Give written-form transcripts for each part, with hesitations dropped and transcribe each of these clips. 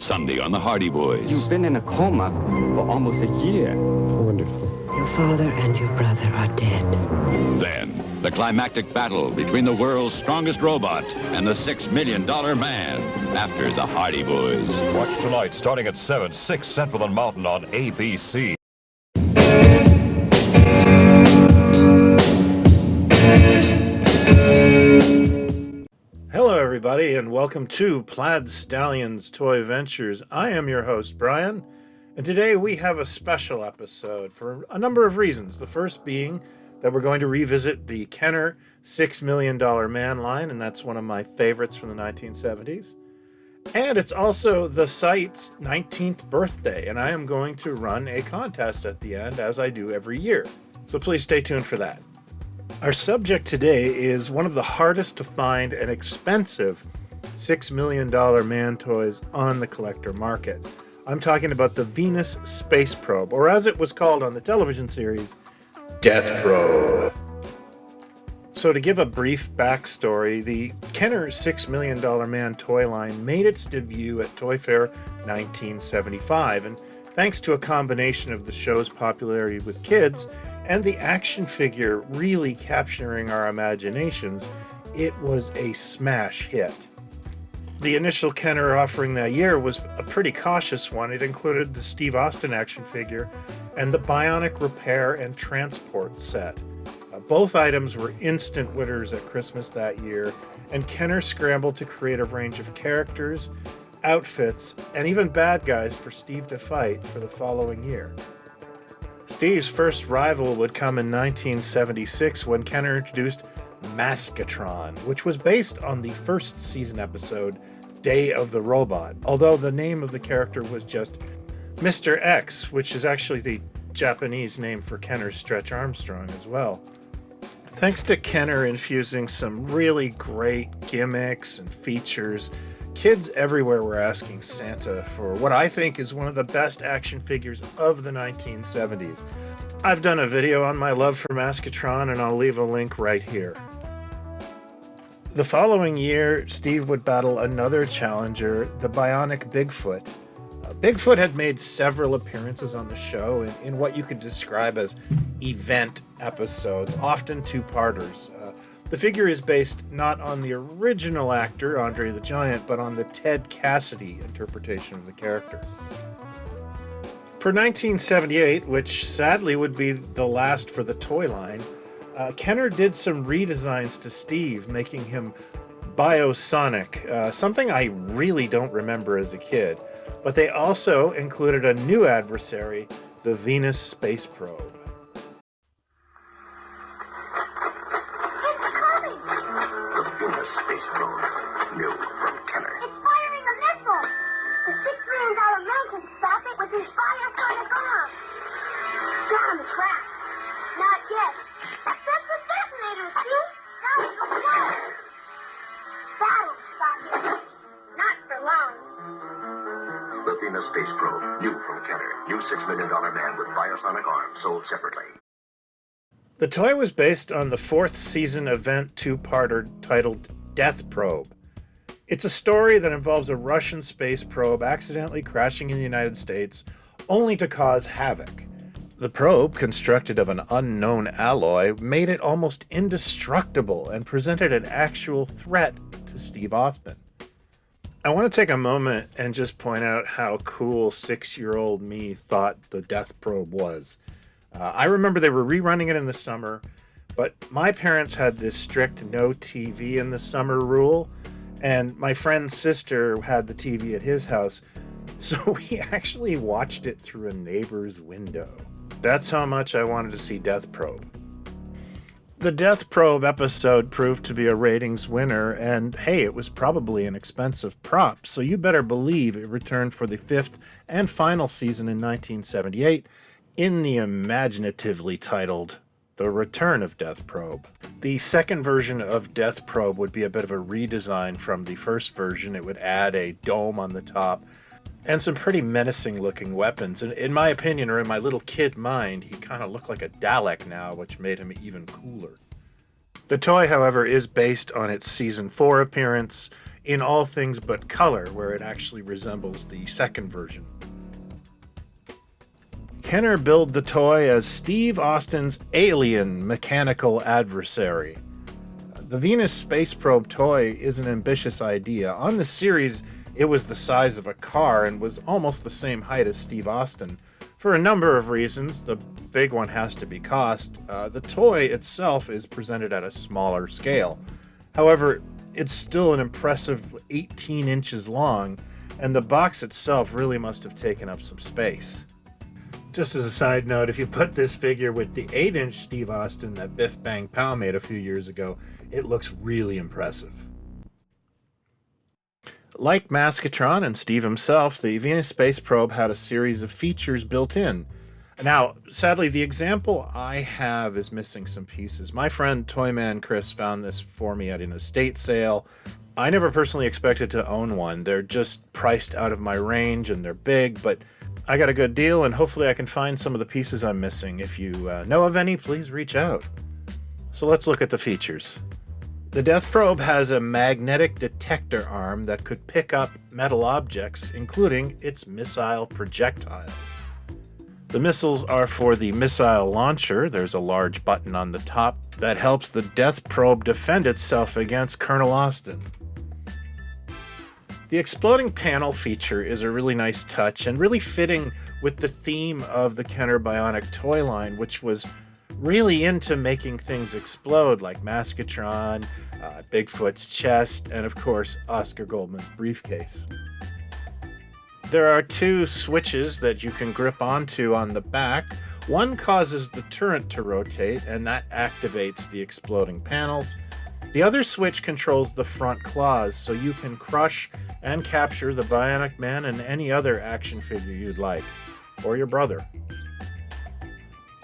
Sunday on the Hardy Boys. You've been in a coma for almost a year. Wonderful. Your father and your brother are dead. Then, the climactic battle between the world's strongest robot and the $6 Million Man after the Hardy Boys. Watch tonight, starting at 7, 6 Central and Mountain on ABC. Hello, everybody, and welcome to Plaidstallions Toy Ventures. I am your host, Brian, and today we have a special episode for a number of reasons. The first being that we're going to revisit the Kenner $6 Million Man line, and that's one of my favorites from the 1970s. And it's also the site's 19th birthday, and I am going to run a contest at the end, as I do every year. So please stay tuned for that. Our subject today is one of the hardest to find and expensive $6 Million man toys on the collector market. I'm talking about the Venus Space Probe, or as it was called on the television series, Death Probe. So to give a brief backstory, the Kenner $6 Million Man toy line made its debut at Toy Fair 1975, and thanks to a combination of the show's popularity with kids and the action figure really capturing our imaginations, it was a smash hit. The initial Kenner offering that year was a pretty cautious one. It included the Steve Austin action figure and the Bionic repair and transport set. Both items were instant winners at Christmas that year, and Kenner scrambled to create a range of characters, outfits, and even bad guys for Steve to fight for the following year. Steve's first rival would come in 1976 when Kenner introduced Maskatron, which was based on the first season episode, Day of the Robot, although the name of the character was just Mr. X, which is actually the Japanese name for Kenner's Stretch Armstrong as well. Thanks to Kenner infusing some really great gimmicks and features, kids everywhere were asking Santa for what I think is one of the best action figures of the 1970s. I've done a video on my love for Maskatron, and I'll leave a link right here. The following year, Steve would battle another challenger, the Bionic Bigfoot. Bigfoot had made several appearances on the show in what you could describe as event episodes, often two-parters. The figure is based not on the original actor, Andre the Giant, but on the Ted Cassidy interpretation of the character. For 1978, which sadly would be the last for the toy line, Kenner did some redesigns to Steve, making him Biosonic, something I really don't remember as a kid. But they also included a new adversary, the Venus Space Probe. Space probe, new from Kenner. It's firing a missile! The $6 million man can stop it with his biosonic arm. Down the crack. Not yet. That's the detonator, see? Now it's a fire. That'll stop it. Not for long. The Venus Space Probe, new from Kenner. New $6 Million Man with biosonic arm, sold separately. The toy was based on the fourth season event two-parter titled Death Probe. It's a story that involves a Russian space probe accidentally crashing in the United States, only to cause havoc. The probe, constructed of an unknown alloy, made it almost indestructible and presented an actual threat to Steve Austin. I want to take a moment and just point out how cool 6-year-old me thought the Death Probe was. I remember they were rerunning it in the summer, but my parents had this strict no TV in the summer rule, and my friend's sister had the TV at his house, so we actually watched it through a neighbor's window. That's how much I wanted to see Death Probe. The Death Probe episode proved to be a ratings winner, and hey, it was probably an expensive prop, so you better believe it returned for the fifth and final season in 1978, in the imaginatively titled The Return of Death Probe. The second version of Death Probe would be a bit of a redesign from the first version. It would add a dome on the top and some pretty menacing looking weapons. And in my opinion, or in my little kid mind, he kind of looked like a Dalek now, which made him even cooler. The toy, however, is based on its season 4 appearance. in all things but color, where it actually resembles the second version. Kenner billed the toy as Steve Austin's alien mechanical adversary. The Venus space probe toy is an ambitious idea. On the series, it was the size of a car and was almost the same height as Steve Austin. For a number of reasons, the big one has to be cost. The toy itself is presented at a smaller scale. However, it's still an impressive 18 inches long, and the box itself really must have taken up some space. Just as a side note, if you put this figure with the 8-inch Steve Austin that Biff Bang Pow made a few years ago, it looks really impressive. Like Maskatron and Steve himself, the Venus space probe had a series of features built in. Now, sadly, the example I have is missing some pieces. My friend Toyman Chris found this for me at an estate sale. I never personally expected to own one. They're just priced out of my range and they're big, but I got a good deal and hopefully I can find some of the pieces I'm missing. If you know of any, please reach out. So let's look at the features. The Death Probe has a magnetic detector arm that could pick up metal objects, including its missile projectiles. The missiles are for the missile launcher. There's a large button on the top that helps the Death Probe defend itself against Colonel Austin. The exploding panel feature is a really nice touch and really fitting with the theme of the Kenner Bionic toy line, which was really into making things explode, like Maskatron, Bigfoot's chest, and of course, Oscar Goldman's briefcase. There are two switches that you can grip onto on the back. One causes the turret to rotate, and that activates the exploding panels. The other switch controls the front claws, so you can crush and capture the Bionic Man and any other action figure you'd like, or your brother.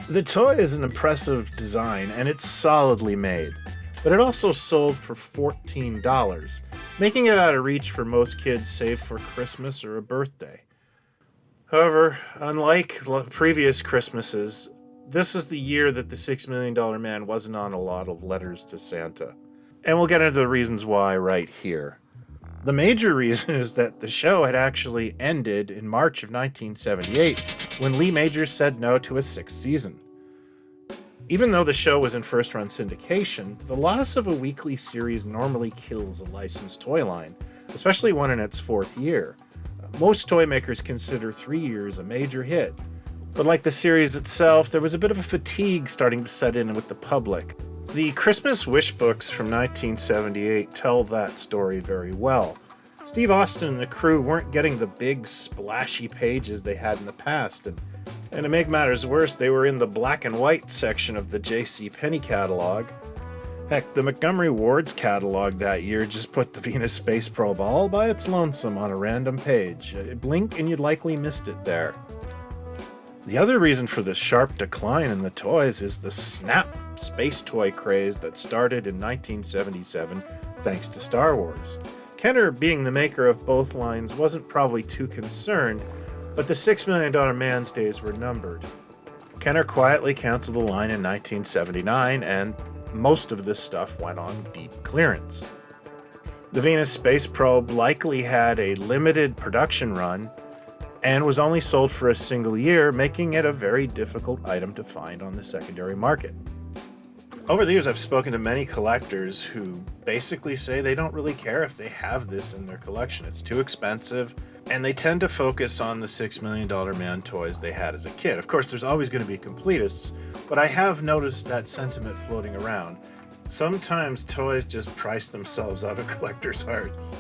The toy is an impressive design, and it's solidly made, but it also sold for $14, making it out of reach for most kids save for Christmas or a birthday. However, unlike previous Christmases, this is the year that the $6 Million Man wasn't on a lot of letters to Santa. And we'll get into the reasons why right here. The major reason is that the show had actually ended in March of 1978 when Lee Majors said no to a sixth season. Even though the show was in first-run syndication, the loss of a weekly series normally kills a licensed toy line, especially one in its fourth year. Most toy makers consider 3 years a major hit, but like the series itself, there was a bit of a fatigue starting to set in with the public. The Christmas wish books from 1978 tell that story very well. Steve Austin and the crew weren't getting the big splashy pages they had in the past, and to make matters worse, they were in the black and white section of the J.C. Penney catalog. Heck, the Montgomery Ward's catalog that year just put the Venus space probe all by its lonesome on a random page. Blink and you'd likely missed it there. The other reason for this sharp decline in the toys is the snap space toy craze that started in 1977 thanks to Star Wars. Kenner, being the maker of both lines, wasn't probably too concerned, but the $6 Million Man's days were numbered. Kenner quietly canceled the line in 1979, and most of this stuff went on deep clearance. The Venus space probe likely had a limited production run, and was only sold for a single year, making it a very difficult item to find on the secondary market. Over the years, I've spoken to many collectors who basically say they don't really care if they have this in their collection. It's too expensive, and they tend to focus on the $6 Million Man toys they had as a kid. Of course, there's always going to be completists, but I have noticed that sentiment floating around. Sometimes toys just price themselves out of collectors' hearts.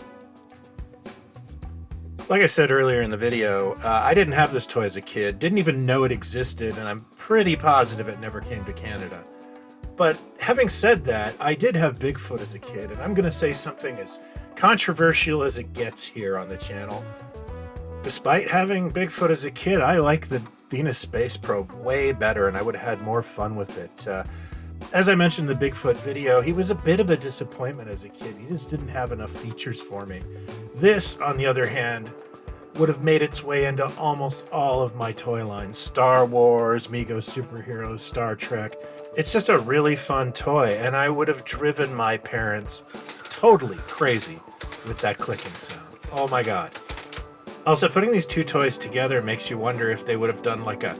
Like I said earlier in the video, I didn't have this toy as a kid, didn't even know it existed, and I'm pretty positive it never came to Canada. But having said that, I did have Bigfoot as a kid, and I'm going to say something as controversial as it gets here on the channel. Despite having Bigfoot as a kid, I like the Venus space probe way better, and I would have had more fun with it. As I mentioned in the Bigfoot video, he was a bit of a disappointment as a kid. He just didn't have enough features for me. This, on the other hand, would have made its way into almost all of my toy lines. Star Wars, Mego Superheroes, Star Trek. It's just a really fun toy, and I would have driven my parents totally crazy with that clicking sound. Oh my god. Also, putting these two toys together makes you wonder if they would have done like a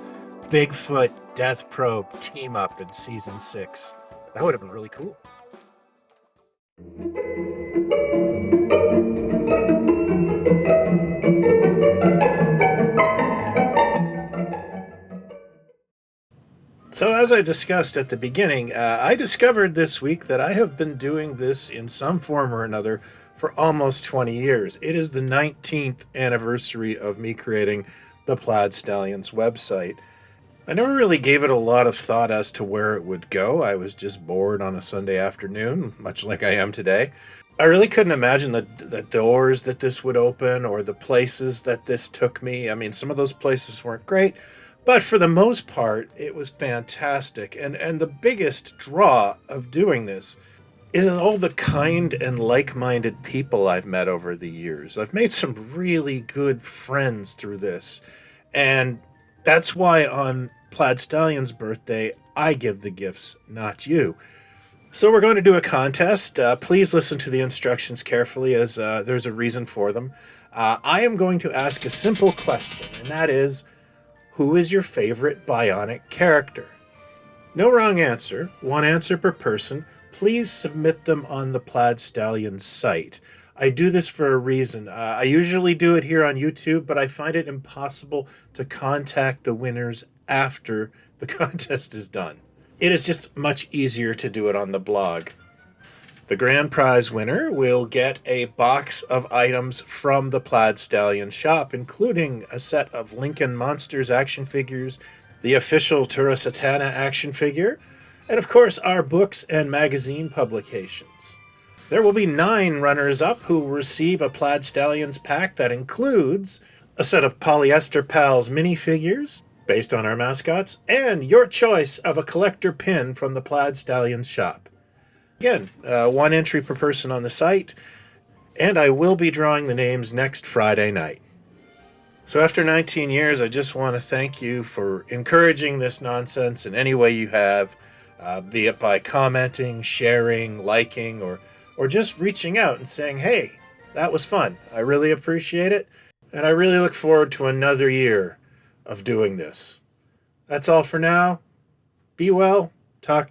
Bigfoot Death Probe team up in season 6. That would have been really cool. So as I discussed at the beginning, I discovered this week that I have been doing this in some form or another for almost 20 years. It is the 19th anniversary of me creating the Plaidstallions website. I never really gave it a lot of thought as to where it would go. I was just bored on a Sunday afternoon, much like I am today. I really couldn't imagine the doors that this would open or the places that this took me. I mean, some of those places weren't great, but for the most part, it was fantastic. And the biggest draw of doing this is all the kind and like-minded people I've met over the years. I've made some really good friends through this. And that's why on Plaidstallions' birthday, I give the gifts, not you. So we're going to do a contest. Please listen to the instructions carefully, as there's a reason for them. I am going to ask a simple question, and that is, who is your favorite Bionic character? No wrong answer. One answer per person. Please submit them on the Plaidstallions site. I do this for a reason. I usually do it here on YouTube, but I find it impossible to contact the winners after the contest is done. It is just much easier to do it on the blog. The grand prize winner will get a box of items from the Plaidstallions shop, including a set of Lincoln Monsters action figures, the official Tura Satana action figure, and of course our books and magazine publications. There will be 9 runners-up who will receive a Plaidstallions pack that includes a set of Polyester Pals minifigures, based on our mascots, and your choice of a collector pin from the Plaidstallions shop. Again, 1 entry per person on the site, and I will be drawing the names next Friday night. So after 19 years, I just want to thank you for encouraging this nonsense in any way you have, be it by commenting, sharing, liking, or just reaching out and saying, hey, that was fun. I really appreciate it, and I really look forward to another year of doing this. That's all for now. Be well. Talk